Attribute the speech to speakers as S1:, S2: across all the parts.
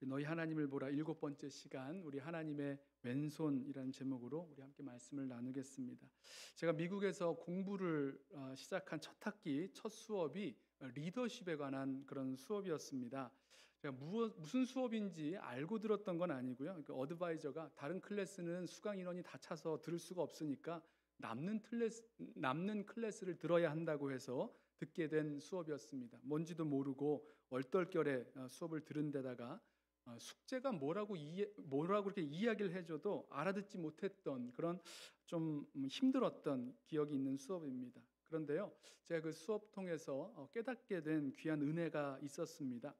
S1: 너희 하나님을 보라 7번째 시간, 우리 하나님의 왼손이라는 제목으로 우리 함께 말씀을 나누겠습니다. 제가 미국에서 공부를 시작한 첫 학기 첫 수업이 리더십에 관한 그런 수업이었습니다. 제가 무슨 수업인지 알고 들었던 건 아니고요. 그 어드바이저가 다른 클래스는 수강 인원이 다 차서 들을 수가 없으니까 남는 클래스를 들어야 한다고 해서 듣게 된 수업이었습니다. 뭔지도 모르고 얼떨결에 수업을 들은 데다가 숙제가 뭐라고 이렇게 이야기를 해줘도 알아듣지 못했던 그런 좀 힘들었던 기억이 있는 수업입니다. 그런데요, 제가 그 수업 통해서 깨닫게 된 귀한 은혜가 있었습니다.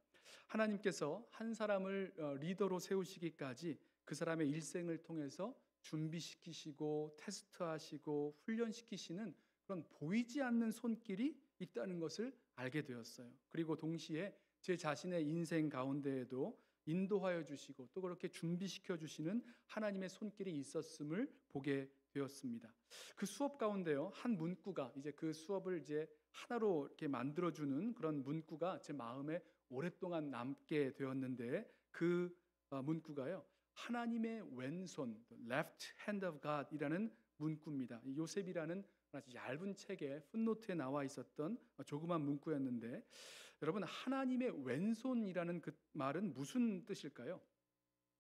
S1: 하나님께서 한 사람을 리더로 세우시기까지 그 사람의 일생을 통해서 준비시키시고 테스트하시고 훈련시키시는 그런 보이지 않는 손길이 있다는 것을 알게 되었어요. 그리고 동시에 제 자신의 인생 가운데에도 인도하여 주시고 또 그렇게 준비시켜 주시는 하나님의 손길이 있었음을 보게 되었습니다. 그 수업 가운데요, 한 문구가 이제 그 수업을 이제 하나로 이렇게 만들어주는 그런 문구가 제 마음에 오랫동안 남게 되었는데, 그 문구가요, 하나님의 왼손, Left Hand of God이라는 문구입니다. 요셉이라는 아주 얇은 책에 풋노트에 나와 있었던 조그만 문구였는데, 여러분, 하나님의 왼손이라는 그 말은 무슨 뜻일까요?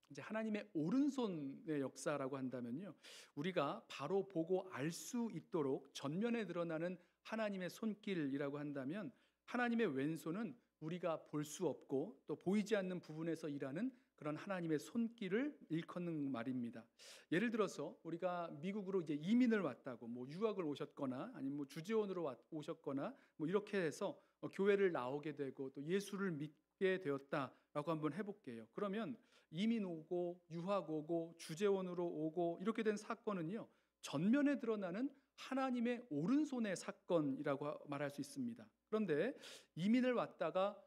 S1: 이제 하나님의 오른손의 역사라고 한다면요, 우리가 바로 보고 알 수 있도록 전면에 드러나는 하나님의 손길이라고 한다면, 하나님의 왼손은 우리가 볼 수 없고 또 보이지 않는 부분에서 일하는 그런 하나님의 손길을 일컫는 말입니다. 예를 들어서 우리가 미국으로 이제 이민을 왔다고, 뭐 유학을 오셨거나 아니면 뭐 주재원으로 오셨거나 뭐 이렇게 해서 교회를 나오게 되고 또 예수를 믿게 되었다라고 한번 해볼게요. 그러면 이민 오고 유학 오고 주재원으로 오고 이렇게 된 사건은요, 전면에 드러나는 하나님의 오른손의 사건이라고 말할 수 있습니다. 그런데 이민을 왔다가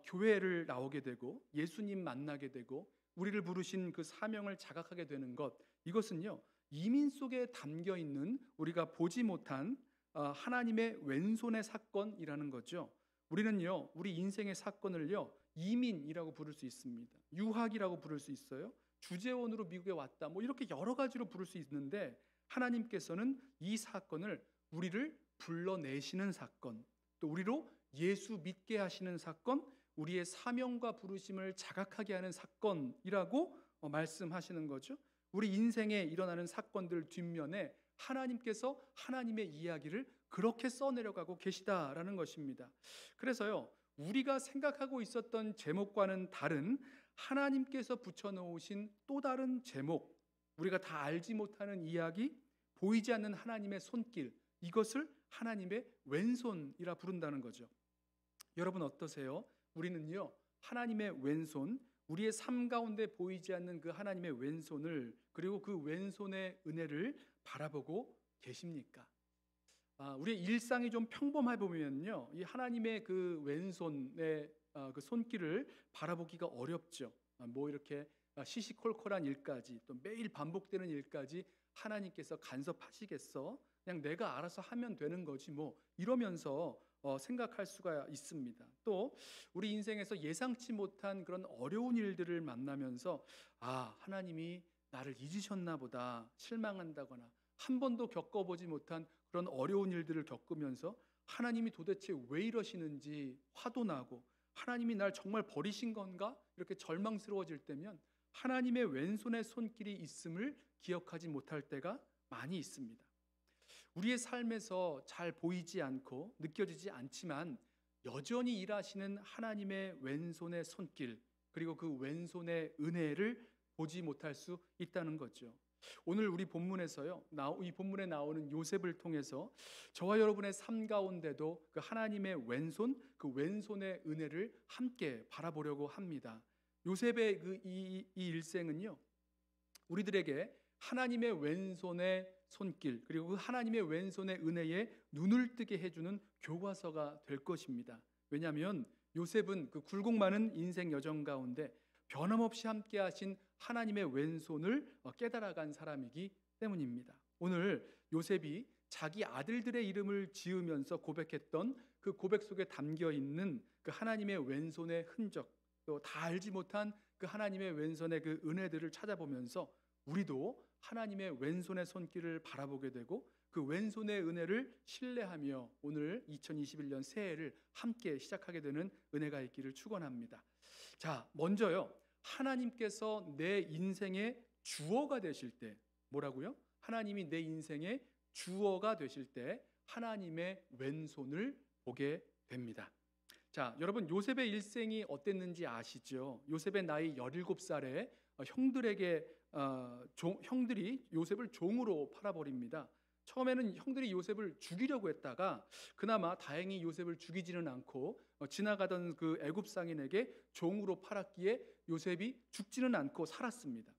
S1: 교회를 나오게 되고 예수님 만나게 되고 우리를 부르신 그 사명을 자각하게 되는 것, 이것은요, 이민 속에 담겨 있는 우리가 보지 못한 하나님의 왼손의 사건이라는 거죠. 우리는요, 우리 인생의 사건을요, 이민이라고 부를 수 있습니다. 유학이라고 부를 수 있어요. 주재원으로 미국에 왔다, 뭐 이렇게 여러 가지로 부를 수 있는데, 하나님께서는 이 사건을 우리를 불러내시는 사건, 또 우리로 예수 믿게 하시는 사건, 우리의 사명과 부르심을 자각하게 하는 사건이라고 말씀하시는 거죠. 우리 인생에 일어나는 사건들 뒷면에 하나님께서 하나님의 이야기를 그렇게 써내려가고 계시다라는 것입니다. 그래서요, 우리가 생각하고 있었던 제목과는 다른 하나님께서 붙여놓으신 또 다른 제목, 우리가 다 알지 못하는 이야기, 보이지 않는 하나님의 손길, 이것을 하나님의 왼손이라 부른다는 거죠. 여러분 어떠세요? 우리는요, 하나님의 왼손, 우리의 삶 가운데 보이지 않는 그 하나님의 왼손을, 그리고 그 왼손의 은혜를 바라보고 계십니까? 우리의 일상이 좀 평범해 보면요, 이 하나님의 그 왼손의 그 손길을 바라보기가 어렵죠. 뭐 이렇게 시시콜콜한 일까지, 또 매일 반복되는 일까지 하나님께서 간섭하시겠어? 그냥 내가 알아서 하면 되는 거지 뭐, 이러면서 생각할 수가 있습니다. 또 우리 인생에서 예상치 못한 그런 어려운 일들을 만나면서 하나님이 나를 잊으셨나 보다 실망한다거나, 한 번도 겪어보지 못한 그런 어려운 일들을 겪으면서 하나님이 도대체 왜 이러시는지 화도 나고, 하나님이 날 정말 버리신 건가? 이렇게 절망스러워질 때면 하나님의 왼손의 손길이 있음을 기억하지 못할 때가 많이 있습니다. 우리의 삶에서 잘 보이지 않고 느껴지지 않지만 여전히 일하시는 하나님의 왼손의 손길, 그리고 그 왼손의 은혜를 보지 못할 수 있다는 거죠. 오늘 우리 본문에서요, 이 본문에 나오는 요셉을 통해서 저와 여러분의 삶 가운데도 그 하나님의 왼손, 그 왼손의 은혜를 함께 바라보려고 합니다. 요셉의 이 일생은요, 우리들에게 하나님의 왼손의 손길, 그리고 그 하나님의 왼손의 은혜에 눈을 뜨게 해주는 교과서가 될 것입니다. 왜냐하면 요셉은 그 굴곡 많은 인생 여정 가운데 변함없이 함께 하신 하나님의 왼손을 깨달아간 사람이기 때문입니다. 오늘 요셉이 자기 아들들의 이름을 지으면서 고백했던 그 고백 속에 담겨 있는 그 하나님의 왼손의 흔적, 또 다 알지 못한 그 하나님의 왼손의 그 은혜들을 찾아보면서 우리도 하나님의 왼손의 손길을 바라보게 되고 그 왼손의 은혜를 신뢰하며 오늘 2021년 새해를 함께 시작하게 되는 은혜가 있기를 축원합니다. 자, 먼저요. 하나님께서 내 인생의 주어가 되실 때 뭐라고요? 하나님이 내 인생의 주어가 되실 때 하나님의 왼손을 보게 됩니다. 자, 여러분 요셉의 일생이 어땠는지 아시죠? 요셉의 나이 17살에 형들이 요셉을 종으로 팔아버립니다. 처음에는 형들이 요셉을 죽이려고 했다가 그나마 다행히 요셉을 죽이지는 않고 지나가던 그 애굽 상인에게 종으로 팔았기에 요셉이 죽지는 않고 살았습니다.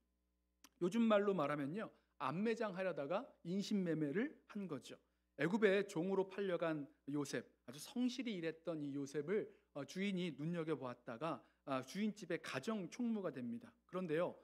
S1: 요즘 말로 말하면요, 암매장 하려다가 인신매매를 한 거죠. 애굽에 종으로 팔려간 요셉, 아주 성실히 일했던 이 요셉을 주인이 눈여겨보았다가 주인집의 가정 총무가 됩니다. 그런데요,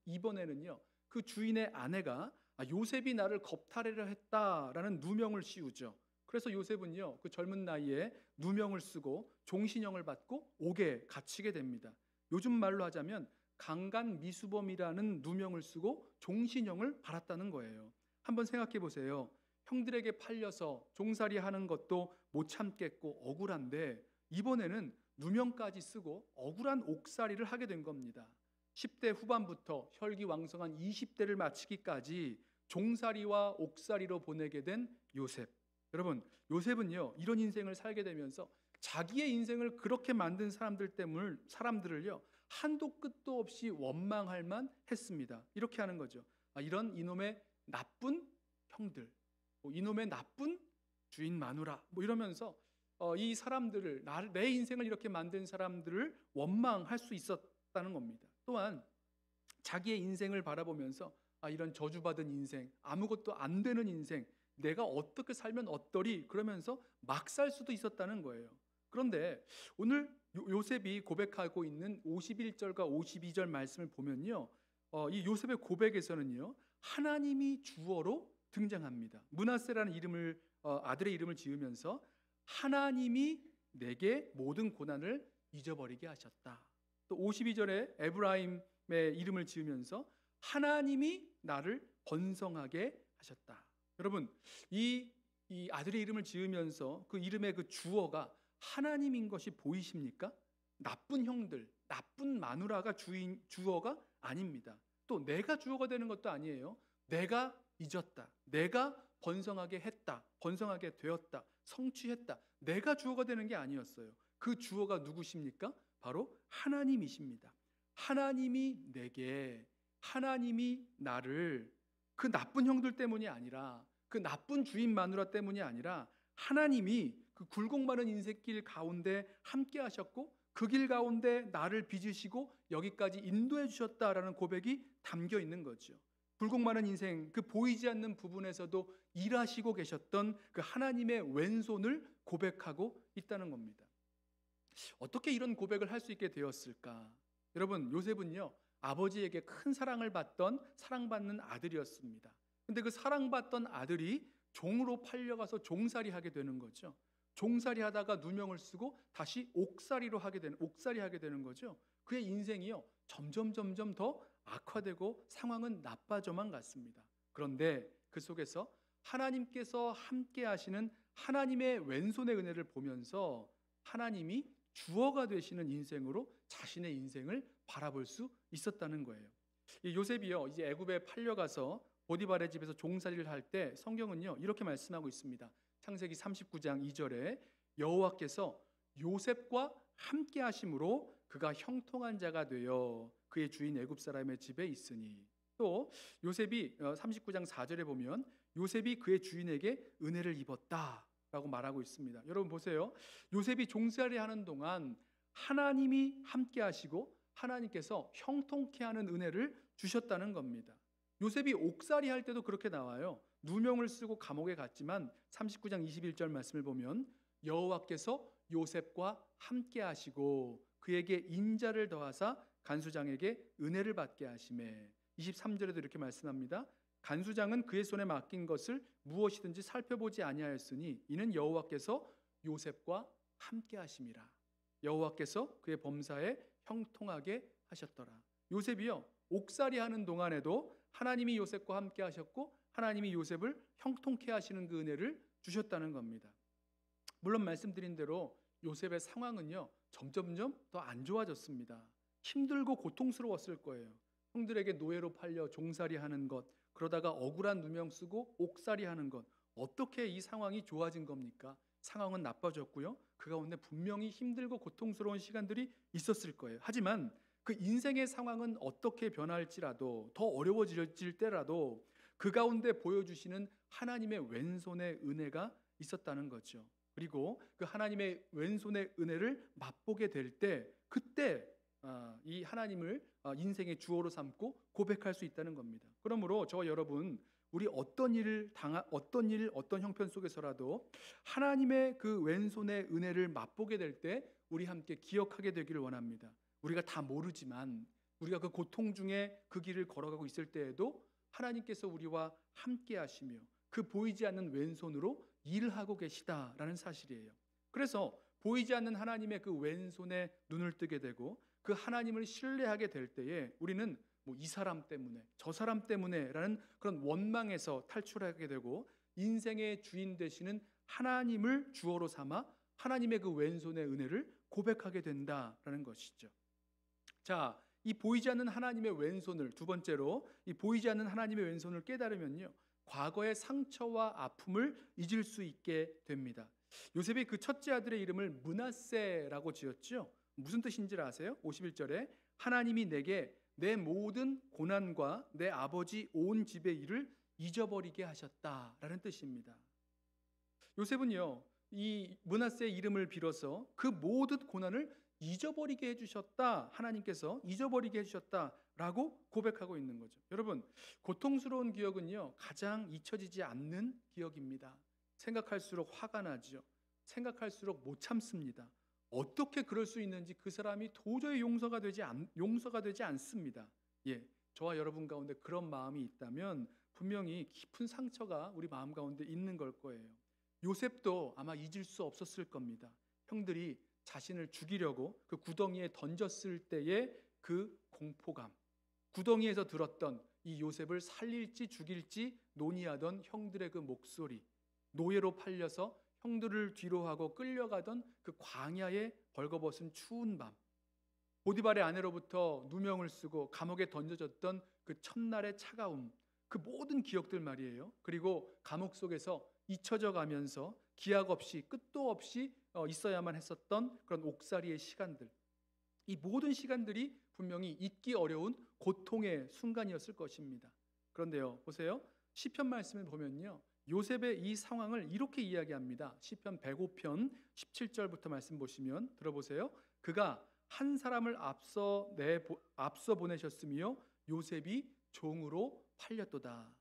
S1: 이번에는요, 그 주인의 아내가 요셉이 나를 겁탈하려 했다라는 누명을 씌우죠. 그래서 요셉은요, 그 젊은 나이에 누명을 쓰고 종신형을 받고 옥에 갇히게 됩니다. 요즘 말로 하자면 강간미수범이라는 누명을 쓰고 종신형을 받았다는 거예요. 한번 생각해 보세요. 형들에게 팔려서 종살이 하는 것도 못 참겠고 억울한데 이번에는 누명까지 쓰고 억울한 옥살이를 하게 된 겁니다. 10대 후반부터 혈기왕성한 20대를 마치기까지 종살이와 옥살이로 보내게 된 요셉. 여러분, 요셉은요, 이런 인생을 살게 되면서 자기의 인생을 그렇게 만든 사람들을요, 한도 끝도 없이 원망할 만 했습니다. 이렇게 하는 거죠. 이런 이놈의 나쁜 형들, 이놈의 나쁜 주인 마누라, 이러면서 이 사람들을, 내 인생을 이렇게 만든 사람들을 원망할 수 있었다는 겁니다. 또한 자기의 인생을 바라보면서 이런 저주받은 인생, 아무것도 안 되는 인생, 내가 어떻게 살면 어떠리, 그러면서 막 살 수도 있었다는 거예요. 그런데 오늘 요셉이 고백하고 있는 51절과 52절 말씀을 보면요, 이 요셉의 고백에서는요, 하나님이 주어로 등장합니다. 므낫세라는 아들의 이름을 지으면서 하나님이 내게 모든 고난을 잊어버리게 하셨다. 또 52절에 에브라임의 이름을 지으면서 하나님이 나를 번성하게 하셨다. 여러분, 이 아들의 이름을 지으면서 그 이름의 그 주어가 하나님인 것이 보이십니까? 나쁜 형들, 나쁜 마누라가 주어가 아닙니다. 또 내가 주어가 되는 것도 아니에요. 내가 잊었다, 내가 번성하게 했다, 번성하게 되었다, 성취했다, 내가 주어가 되는 게 아니었어요. 그 주어가 누구십니까? 바로 하나님이십니다. 하나님이 나를 그 나쁜 형들 때문이 아니라, 그 나쁜 주인 마누라 때문이 아니라 하나님이 그 굴곡 많은 인생길 가운데 함께 하셨고 그 길 가운데 나를 빚으시고 여기까지 인도해 주셨다라는 고백이 담겨 있는 거죠. 굴곡 많은 인생, 그 보이지 않는 부분에서도 일하시고 계셨던 그 하나님의 왼손을 고백하고 있다는 겁니다. 어떻게 이런 고백을 할 수 있게 되었을까? 여러분, 요셉은요, 아버지에게 큰 사랑을 받던 사랑받는 아들이었습니다. 근데 그 사랑받던 아들이 종으로 팔려가서 종살이 하게 되는 거죠. 종살이 하다가 누명을 쓰고 다시 옥살이 하게 되는 거죠. 그의 인생이요, 점점 더 악화되고 상황은 나빠져만 갔습니다. 그런데 그 속에서 하나님께서 함께 하시는 하나님의 왼손의 은혜를 보면서 하나님이 주어가 되시는 인생으로 자신의 인생을 바라볼 수 있었다는 거예요. 이 요셉이요, 이제 애굽에 팔려가서 보디발의 집에서 종살이를 할 때 성경은요, 이렇게 말씀하고 있습니다. 창세기 39장 2절에 여호와께서 요셉과 함께 하심으로 그가 형통한 자가 되어 그의 주인 애굽 사람의 집에 있으니. 또 요셉이 39장 4절에 보면 요셉이 그의 주인에게 은혜를 입었다라고 말하고 있습니다. 여러분 보세요. 요셉이 종살이 하는 동안 하나님이 함께 하시고 하나님께서 형통케 하는 은혜를 주셨다는 겁니다. 요셉이 옥살이 할 때도 그렇게 나와요. 누명을 쓰고 감옥에 갔지만 39장 21절 말씀을 보면 여호와께서 요셉과 함께 하시고 그에게 인자를 더하사 간수장에게 은혜를 받게 하시매. 23절에도 이렇게 말씀합니다. 간수장은 그의 손에 맡긴 것을 무엇이든지 살펴보지 아니하였으니 이는 여호와께서 요셉과 함께 하심이라. 여호와께서 그의 범사에 형통하게 하셨더라. 요셉이요, 옥살이 하는 동안에도 하나님이 요셉과 함께 하셨고 하나님이 요셉을 형통케 하시는 그 은혜를 주셨다는 겁니다. 물론 말씀드린 대로 요셉의 상황은요, 점점점 더 안 좋아졌습니다. 힘들고 고통스러웠을 거예요. 형들에게 노예로 팔려 종살이 하는 것, 그러다가 억울한 누명 쓰고 옥살이 하는 것, 어떻게 이 상황이 좋아진 겁니까? 상황은 나빠졌고요. 그 가운데 분명히 힘들고 고통스러운 시간들이 있었을 거예요. 하지만 그 인생의 상황은 어떻게 변할지라도, 더 어려워질 때라도 그 가운데 보여주시는 하나님의 왼손의 은혜가 있었다는 거죠. 그리고 그 하나님의 왼손의 은혜를 맛보게 될 때, 그때 이 하나님을 인생의 주어로 삼고 고백할 수 있다는 겁니다. 그러므로 저와 여러분, 우리 어떤 어떤 형편 속에서라도 하나님의 그 왼손의 은혜를 맛보게 될 때 우리 함께 기억하게 되기를 원합니다. 우리가 다 모르지만, 우리가 그 고통 중에 그 길을 걸어가고 있을 때에도 하나님께서 우리와 함께 하시며 그 보이지 않는 왼손으로 일하고 계시다라는 사실이에요. 그래서 보이지 않는 하나님의 그 왼손에 눈을 뜨게 되고 그 하나님을 신뢰하게 될 때에 우리는 뭐 이 사람 때문에 저 사람 때문에라는 그런 원망에서 탈출하게 되고 인생의 주인 되시는 하나님을 주어로 삼아 하나님의 그 왼손의 은혜를 고백하게 된다라는 것이죠. 자, 이 보이지 않는 하나님의 왼손을, 두 번째로 이 보이지 않는 하나님의 왼손을 깨달으면요, 과거의 상처와 아픔을 잊을 수 있게 됩니다. 요셉이 그 첫째 아들의 이름을 므낫세라고 지었죠. 무슨 뜻인지 아세요? 51절에 하나님이 내게 내 모든 고난과 내 아버지 온 집의 일을 잊어버리게 하셨다라는 뜻입니다. 요셉은요, 이 므낫세의 이름을 빌어서 그 모든 고난을 잊어버리게 해주셨다, 하나님께서 잊어버리게 해주셨다라고 고백하고 있는 거죠. 여러분, 고통스러운 기억은요, 가장 잊혀지지 않는 기억입니다. 생각할수록 화가 나죠. 생각할수록 못 참습니다. 어떻게 그럴 수 있는지 그 사람이 도저히 용서가 되지 않습니다. 예, 저와 여러분 가운데 그런 마음이 있다면 분명히 깊은 상처가 우리 마음 가운데 있는 걸 거예요. 요셉도 아마 잊을 수 없었을 겁니다. 형들이 자신을 죽이려고 그 구덩이에 던졌을 때의 그 공포감, 구덩이에서 들었던 이 요셉을 살릴지 죽일지 논의하던 형들의 그 목소리, 노예로 팔려서 형들을 뒤로하고 끌려가던 그 광야의 벌거벗은 추운 밤, 보디발의 아내로부터 누명을 쓰고 감옥에 던져졌던 그 첫날의 차가움, 그 모든 기억들 말이에요. 그리고 감옥 속에서 잊혀져 가면서 기약 없이 끝도 없이 있어야만 했었던 그런 옥살이의 시간들, 이 모든 시간들이 분명히 잊기 어려운 고통의 순간이었을 것입니다. 그런데요, 보세요. 시편 말씀을 보면요, 요셉의 이 상황을 이렇게 이야기합니다. 시편 105편 17절부터 말씀 보시면 들어보세요. 그가 한 사람을 앞서 보내셨으며 요셉이 종으로 팔렸도다.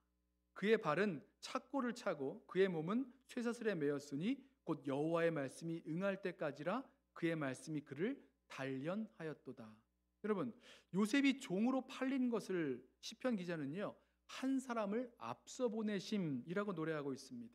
S1: 그의 발은 착고를 차고 그의 몸은 쇠사슬에 매였으니 곧 여호와의 말씀이 응할 때까지라 그의 말씀이 그를 단련하였도다. 여러분, 요셉이 종으로 팔린 것을 시편 기자는요, 한 사람을 앞서 보내심이라고 노래하고 있습니다.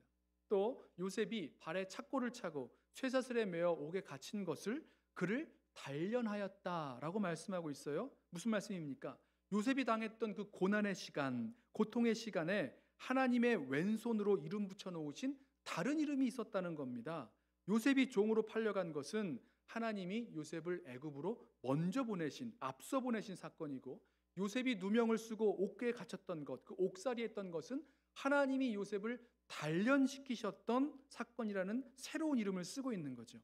S1: 또 요셉이 발에 착고를 차고 쇠사슬에 매어 옥에 갇힌 것을 그를 단련하였다라고 말씀하고 있어요. 무슨 말씀입니까? 요셉이 당했던 그 고난의 시간, 고통의 시간에 하나님의 왼손으로 이름 붙여 놓으신 다른 이름이 있었다는 겁니다. 요셉이 종으로 팔려간 것은 하나님이 요셉을 애굽으로 먼저 보내신, 앞서 보내신 사건이고, 요셉이 누명을 쓰고 옥에 갇혔던 것, 그 옥살이 했던 것은 하나님이 요셉을 단련시키셨던 사건이라는 새로운 이름을 쓰고 있는 거죠.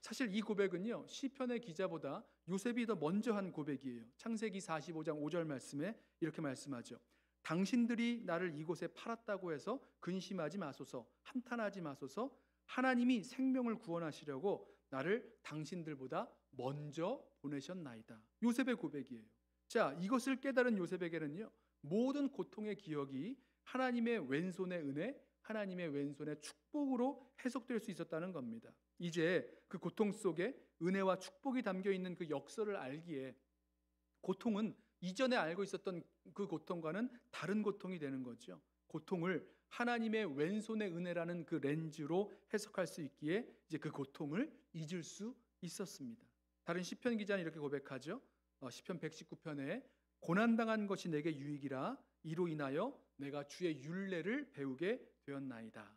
S1: 사실 이 고백은요, 시편의 기자보다 요셉이 더 먼저 한 고백이에요. 창세기 45장 5절 말씀에 이렇게 말씀하죠. 당신들이 나를 이곳에 팔았다고 해서 근심하지 마소서, 한탄하지 마소서. 하나님이 생명을 구원하시려고 나를 당신들보다 먼저 보내셨나이다. 요셉의 고백이에요. 자, 이것을 깨달은 요셉에게는요, 모든 고통의 기억이 하나님의 왼손의 은혜, 하나님의 왼손의 축복으로 해석될 수 있었다는 겁니다. 이제 그 고통 속에 은혜와 축복이 담겨 있는 그 역설을 알기에 고통은 이전에 알고 있었던 그 고통과는 다른 고통이 되는 거죠. 고통을 하나님의 왼손의 은혜라는 그 렌즈로 해석할 수 있기에 이제 그 고통을 잊을 수 있었습니다. 다른 시편 기자는 이렇게 고백하죠. 시편 119편에 고난당한 것이 내게 유익이라 이로 인하여 내가 주의 율례를 배우게 되었나이다.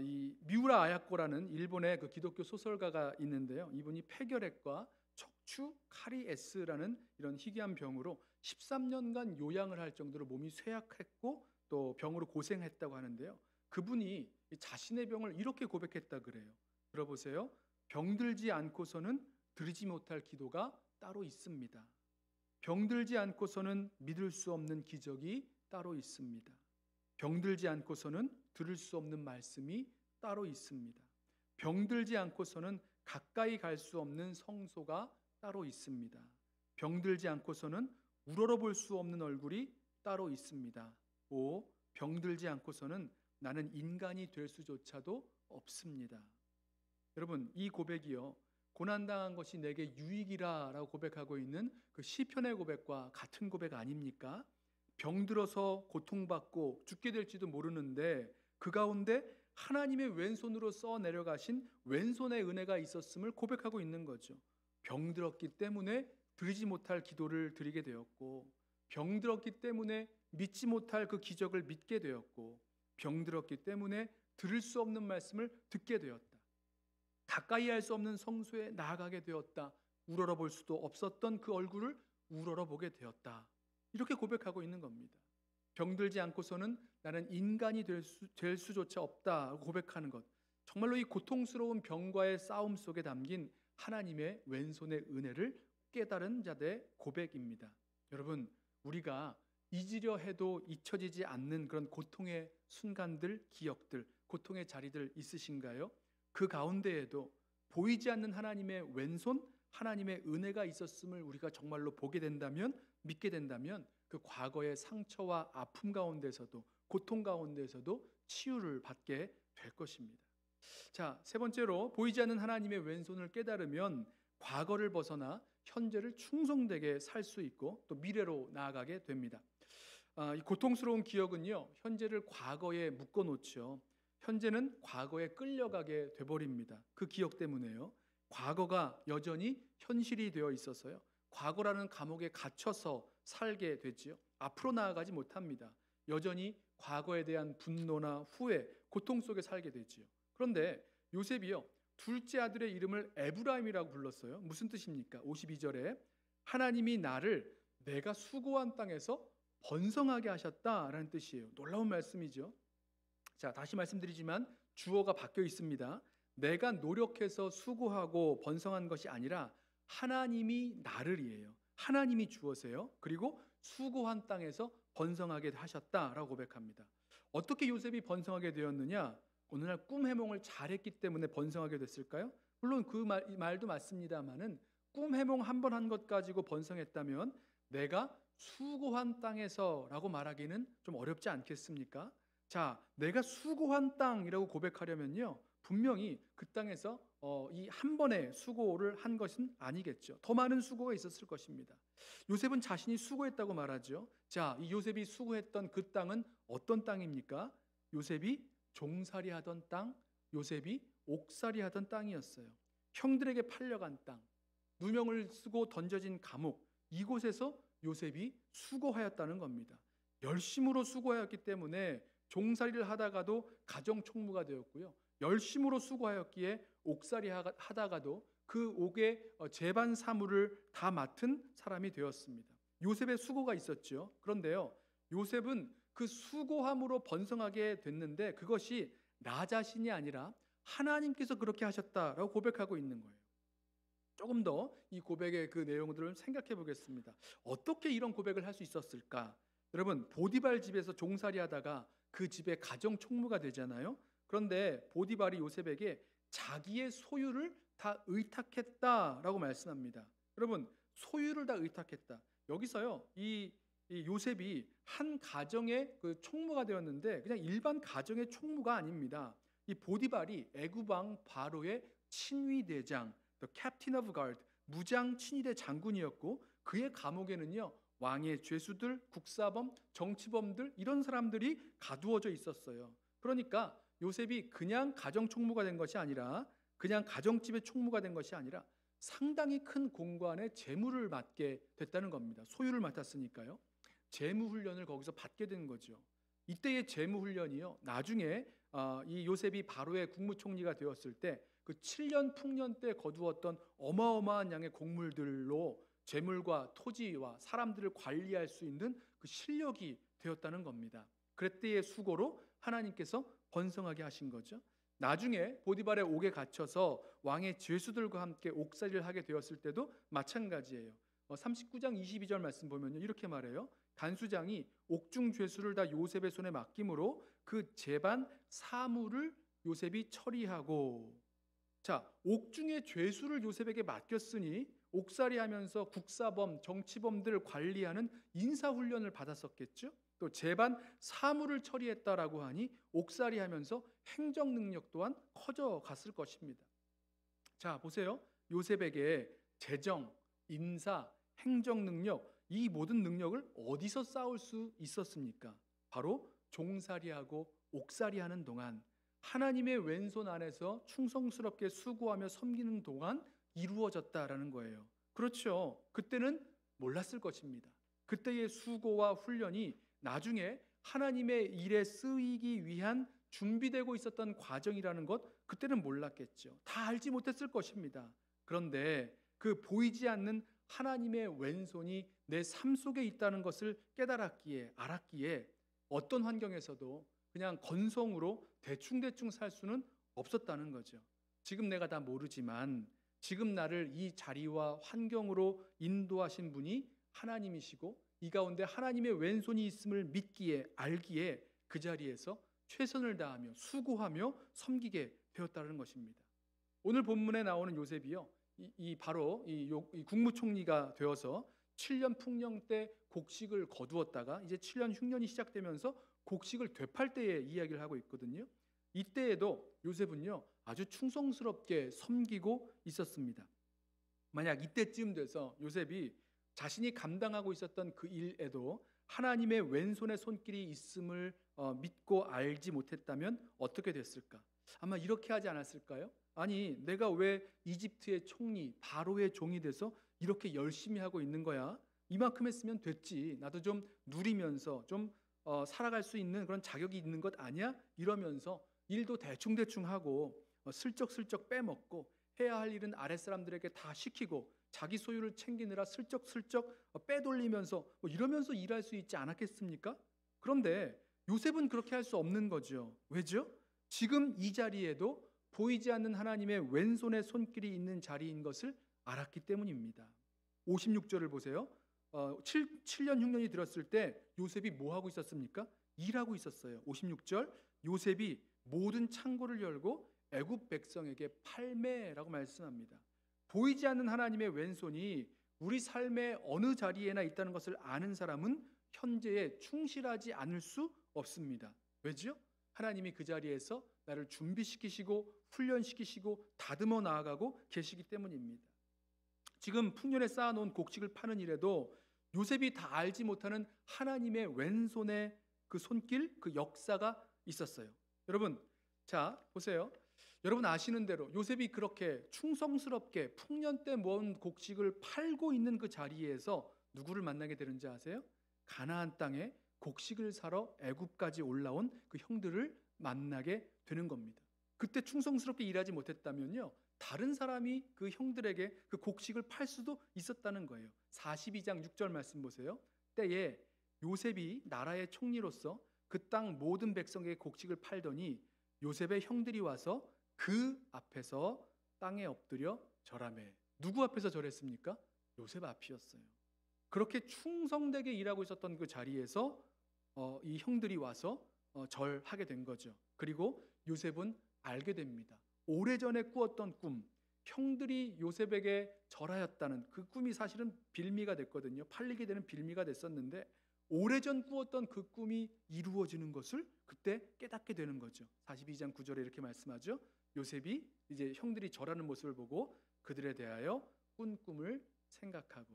S1: 이 미우라 아야코라는 일본의 그 기독교 소설가가 있는데요. 이분이 폐결핵과 척추 카리에스라는 이런 희귀한 병으로 13년간 요양을 할 정도로 몸이 쇠약했고 또 병으로 고생했다고 하는데요. 그분이 자신의 병을 이렇게 고백했다 그래요. 들어보세요. 병들지 않고서는 드리지 못할 기도가 따로 있습니다. 병들지 않고서는 믿을 수 없는 기적이 따로 있습니다. 병들지 않고서는 들을 수 없는 말씀이 따로 있습니다. 병들지 않고서는 가까이 갈 수 없는 성소가 따로 있습니다. 병들지 않고서는 우러러볼 수 없는 얼굴이 따로 있습니다. 병들지 않고서는 나는 인간이 될 수조차도 없습니다. 여러분, 이 고백이요, 고난당한 것이 내게 유익이라라고 고백하고 있는 그 시편의 고백과 같은 고백 아닙니까? 병들어서 고통받고 죽게 될지도 모르는데 그 가운데 하나님의 왼손으로 써 내려가신 왼손의 은혜가 있었음을 고백하고 있는 거죠. 병들었기 때문에 드리지 못할 기도를 드리게 되었고, 병들었기 때문에 믿지 못할 그 기적을 믿게 되었고, 병들었기 때문에 들을 수 없는 말씀을 듣게 되었다. 가까이 할 수 없는 성소에 나아가게 되었다. 우러러볼 수도 없었던 그 얼굴을 우러러보게 되었다. 이렇게 고백하고 있는 겁니다. 병들지 않고서는 나는 인간이 될 수조차 없다 고백하는 것, 정말로 이 고통스러운 병과의 싸움 속에 담긴 하나님의 왼손의 은혜를 깨달은 자들의 고백입니다. 여러분, 우리가 잊으려 해도 잊혀지지 않는 그런 고통의 순간들, 기억들, 고통의 자리들 있으신가요? 그 가운데에도 보이지 않는 하나님의 왼손, 하나님의 은혜가 있었음을 우리가 정말로 보게 된다면, 믿게 된다면 그 과거의 상처와 아픔 가운데서도, 고통 가운데서도 치유를 받게 될 것입니다. 자, 세 번째로 보이지 않는 하나님의 왼손을 깨달으면 과거를 벗어나 현재를 충성되게 살 수 있고 또 미래로 나아가게 됩니다. 이 고통스러운 기억은요, 현재를 과거에 묶어놓죠. 현재는 과거에 끌려가게 돼버립니다. 그 기억 때문에요. 과거가 여전히 현실이 되어 있어서요, 과거라는 감옥에 갇혀서 살게 되지요. 앞으로 나아가지 못합니다. 여전히 과거에 대한 분노나 후회, 고통 속에 살게 되지요. 그런데 요셉이요, 둘째 아들의 이름을 에브라임이라고 불렀어요. 무슨 뜻입니까? 52절에 하나님이 나를 내가 수고한 땅에서 번성하게 하셨다라는 뜻이에요. 놀라운 말씀이죠. 자, 다시 말씀드리지만 주어가 바뀌어 있습니다. 내가 노력해서 수고하고 번성한 것이 아니라 하나님이 나를이에요. 하나님이 주어세요. 그리고 수고한 땅에서 번성하게 하셨다라고 고백합니다. 어떻게 요셉이 번성하게 되었느냐? 어느 날 꿈 해몽을 잘했기 때문에 번성하게 됐을까요? 물론 그 말도 맞습니다만은 꿈 해몽 한 번 한 것 가지고 번성했다면 내가 수고한 땅에서라고 말하기는 좀 어렵지 않겠습니까? 자, 내가 수고한 땅이라고 고백하려면요, 분명히 그 땅에서 이 한 번의 수고를 한 것은 아니겠죠. 더 많은 수고가 있었을 것입니다. 요셉은 자신이 수고했다고 말하죠. 자, 이 요셉이 수고했던 그 땅은 어떤 땅입니까? 요셉이 종살이 하던 땅, 요셉이 옥살이 하던 땅이었어요. 형들에게 팔려간 땅, 누명을 쓰고 던져진 감옥, 이곳에서 요셉이 수고하였다는 겁니다. 열심으로 수고하였기 때문에 종살이를 하다가도 가정 총무가 되었고요, 열심으로 수고하였기에 옥살이 하다가도 그 옥의 제반 사물을 다 맡은 사람이 되었습니다. 요셉의 수고가 있었죠. 그런데요, 요셉은 그 수고함으로 번성하게 됐는데 그것이 나 자신이 아니라 하나님께서 그렇게 하셨다라고 고백하고 있는 거예요. 조금 더 이 고백의 그 내용들을 생각해 보겠습니다. 어떻게 이런 고백을 할 수 있었을까? 여러분, 보디발 집에서 종살이 하다가 그 집의 가정 총무가 되잖아요. 그런데 보디발이 요셉에게 자기의 소유를 다 의탁했다라고 말씀합니다. 여러분, 소유를 다 의탁했다. 여기서요, 이 요셉이 한 가정의 그 총무가 되었는데 그냥 일반 가정의 총무가 아닙니다. 이 보디발이 애굽왕 바로의 친위대장, the captain of guard, 무장 친위대 장군이었고 그의 감옥에는요, 왕의 죄수들, 국사범, 정치범들 이런 사람들이 가두어져 있었어요. 그러니까 요셉이 그냥 가정 총무가 된 것이 아니라, 그냥 가정집의 총무가 된 것이 아니라 상당히 큰 공간에 재무를 맡게 됐다는 겁니다. 소유를 맡았으니까요. 재무 훈련을 거기서 받게 된 거죠. 이때의 재무 훈련이요. 나중에 이 요셉이 바로의 국무총리가 되었을 때 그 7년 풍년 때 거두었던 어마어마한 양의 곡물들로 재물과 토지와 사람들을 관리할 수 있는 그 실력이 되었다는 겁니다. 그때의 수고로 하나님께서 번성하게 하신 거죠. 나중에 보디발의 옥에 갇혀서 왕의 죄수들과 함께 옥살이를 하게 되었을 때도 마찬가지예요. 39장 22절 말씀 보면요, 이렇게 말해요. 간수장이 옥중 죄수를 다 요셉의 손에 맡김으로 그 재반 사무를 요셉이 처리하고, 자, 옥중의 죄수를 요셉에게 맡겼으니 옥살이하면서 국사범, 정치범들을 관리하는 인사훈련을 받았었겠죠. 또 재반 사무를 처리했다라고 하니 옥살이하면서 행정 능력 또한 커져갔을 것입니다. 자, 보세요. 요셉에게 재정, 인사, 행정 능력, 이 모든 능력을 어디서 쌓을 수 있었습니까? 바로 종살이하고 옥살이하는 동안, 하나님의 왼손 안에서 충성스럽게 수고하며 섬기는 동안 이루어졌다라는 거예요. 그렇죠. 그때는 몰랐을 것입니다. 그때의 수고와 훈련이 나중에 하나님의 일에 쓰이기 위한 준비되고 있었던 과정이라는 것, 그때는 몰랐겠죠. 다 알지 못했을 것입니다. 그런데 그 보이지 않는 하나님의 왼손이 내 삶 속에 있다는 것을 깨달았기에, 알았기에 어떤 환경에서도 그냥 건성으로 대충대충 살 수는 없었다는 거죠. 지금 내가 다 모르지만 지금 나를 이 자리와 환경으로 인도하신 분이 하나님이시고 이 가운데 하나님의 왼손이 있음을 믿기에, 알기에 그 자리에서 최선을 다하며 수고하며 섬기게 되었다는 것입니다. 오늘 본문에 나오는 요셉이요, 바로 이 국무총리가 되어서 7년 풍년 때 곡식을 거두었다가 이제 7년 흉년이 시작되면서 곡식을 되팔 때의 이야기를 하고 있거든요. 이때에도 요셉은요, 아주 충성스럽게 섬기고 있었습니다. 만약 이때쯤 돼서 요셉이 자신이 감당하고 있었던 그 일에도 하나님의 왼손의 손길이 있음을 믿고 알지 못했다면 어떻게 됐을까? 아마 이렇게 하지 않았을까요? 아니, 내가 왜 이집트의 총리, 바로의 종이 돼서 이렇게 열심히 하고 있는 거야? 이만큼 했으면 됐지. 나도 좀 누리면서 좀 살아갈 수 있는 그런 자격이 있는 것 아니야? 이러면서 일도 대충대충 하고 슬쩍슬쩍 빼먹고 해야 할 일은 아랫사람들에게 다 시키고 자기 소유를 챙기느라 슬쩍슬쩍 빼돌리면서 이러면서 일할 수 있지 않았겠습니까? 그런데 요셉은 그렇게 할 수 없는 거죠. 왜죠? 지금 이 자리에도 보이지 않는 하나님의 왼손의 손길이 있는 자리인 것을 알았기 때문입니다. 56절을 보세요. 7년 흉년이 들었을 때 요셉이 뭐 하고 있었습니까? 일하고 있었어요. 56절, 요셉이 모든 창고를 열고 애굽 백성에게 팔매라고 말씀합니다. 보이지 않는 하나님의 왼손이 우리 삶의 어느 자리에나 있다는 것을 아는 사람은 현재에 충실하지 않을 수 없습니다. 왜죠? 하나님이 그 자리에서 나를 준비시키시고 훈련시키시고 다듬어 나아가고 계시기 때문입니다. 지금 풍년에 쌓아놓은 곡식을 파는 일에도 요셉이 다 알지 못하는 하나님의 왼손의 그 손길, 그 역사가 있었어요. 여러분, 자 보세요. 여러분 아시는 대로 요셉이 그렇게 충성스럽게 풍년 때 모은 곡식을 팔고 있는 그 자리에서 누구를 만나게 되는지 아세요? 가나안 땅에 곡식을 사러 애굽까지 올라온 그 형들을 만나게 되는 겁니다. 그때 충성스럽게 일하지 못했다면요, 다른 사람이 그 형들에게 그 곡식을 팔 수도 있었다는 거예요. 42장 6절 말씀 보세요. 때에 요셉이 나라의 총리로서 그 땅 모든 백성에게 곡식을 팔더니 요셉의 형들이 와서 그 앞에서 땅에 엎드려 절하매. 누구 앞에서 절했습니까? 요셉 앞이었어요. 그렇게 충성되게 일하고 있었던 그 자리에서 이 형들이 와서 절하게 된 거죠. 그리고 요셉은 알게 됩니다. 오래전에 꾸었던 꿈, 형들이 요셉에게 절하였다는 그 꿈이 사실은 빌미가 됐거든요. 팔리게 되는 빌미가 됐었는데 오래전 꾸었던 그 꿈이 이루어지는 것을 그때 깨닫게 되는 거죠. 42장 9절에 이렇게 말씀하죠. 요셉이 이제 형들이 절하는 모습을 보고 그들에 대하여 꾼 꿈을 생각하고,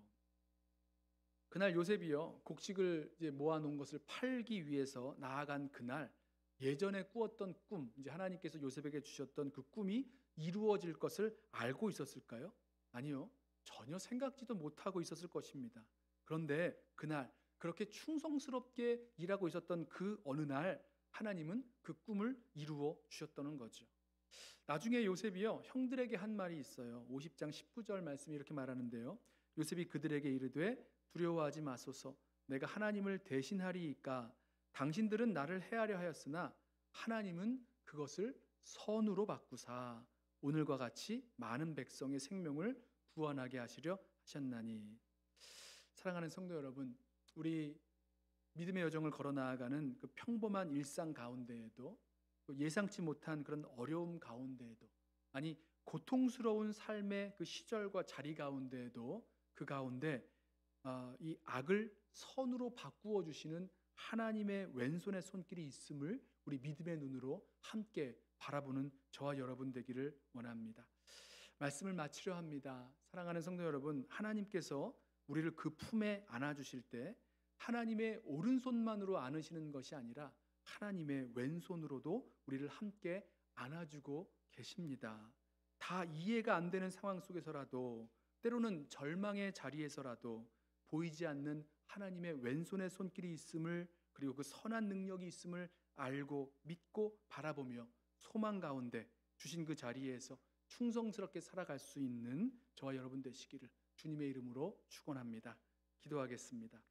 S1: 그날 요셉이요 곡식을 이제 모아놓은 것을 팔기 위해서 나아간 그날 예전에 꾸었던 꿈, 이제 하나님께서 요셉에게 주셨던 그 꿈이 이루어질 것을 알고 있었을까요? 아니요. 전혀 생각지도 못하고 있었을 것입니다. 그런데 그날 그렇게 충성스럽게 일하고 있었던 그 어느 날 하나님은 그 꿈을 이루어 주셨다는 거죠. 나중에 요셉이요 형들에게 한 말이 있어요. 50장 19절 말씀이 이렇게 말하는데요. 요셉이 그들에게 이르되 두려워하지 마소서. 내가 하나님을 대신하리이까. 당신들은 나를 해하려 하였으나 하나님은 그것을 선으로 바꾸사 오늘과 같이 많은 백성의 생명을 구원하게 하시려 하셨나니. 사랑하는 성도 여러분, 우리 믿음의 여정을 걸어 나아가는 그 평범한 일상 가운데에도 또 예상치 못한 그런 어려움 가운데에도, 아니 고통스러운 삶의 그 시절과 자리 가운데에도 그 가운데 이 악을 선으로 바꾸어 주시는 하나님의 왼손의 손길이 있음을 우리 믿음의 눈으로 함께 바라보는 저와 여러분 되기를 원합니다. 말씀을 마치려 합니다. 사랑하는 성도 여러분, 하나님께서 우리를 그 품에 안아주실 때 하나님의 오른손만으로 안으시는 것이 아니라 하나님의 왼손으로도 우리를 함께 안아주고 계십니다. 다 이해가 안 되는 상황 속에서라도, 때로는 절망의 자리에서라도 보이지 않는 하나님의 왼손의 손길이 있음을, 그리고 그 선한 능력이 있음을 알고 믿고 바라보며 소망 가운데 주신 그 자리에서 충성스럽게 살아갈 수 있는 저와 여러분 되시기를 주님의 이름으로 축원합니다. 기도하겠습니다.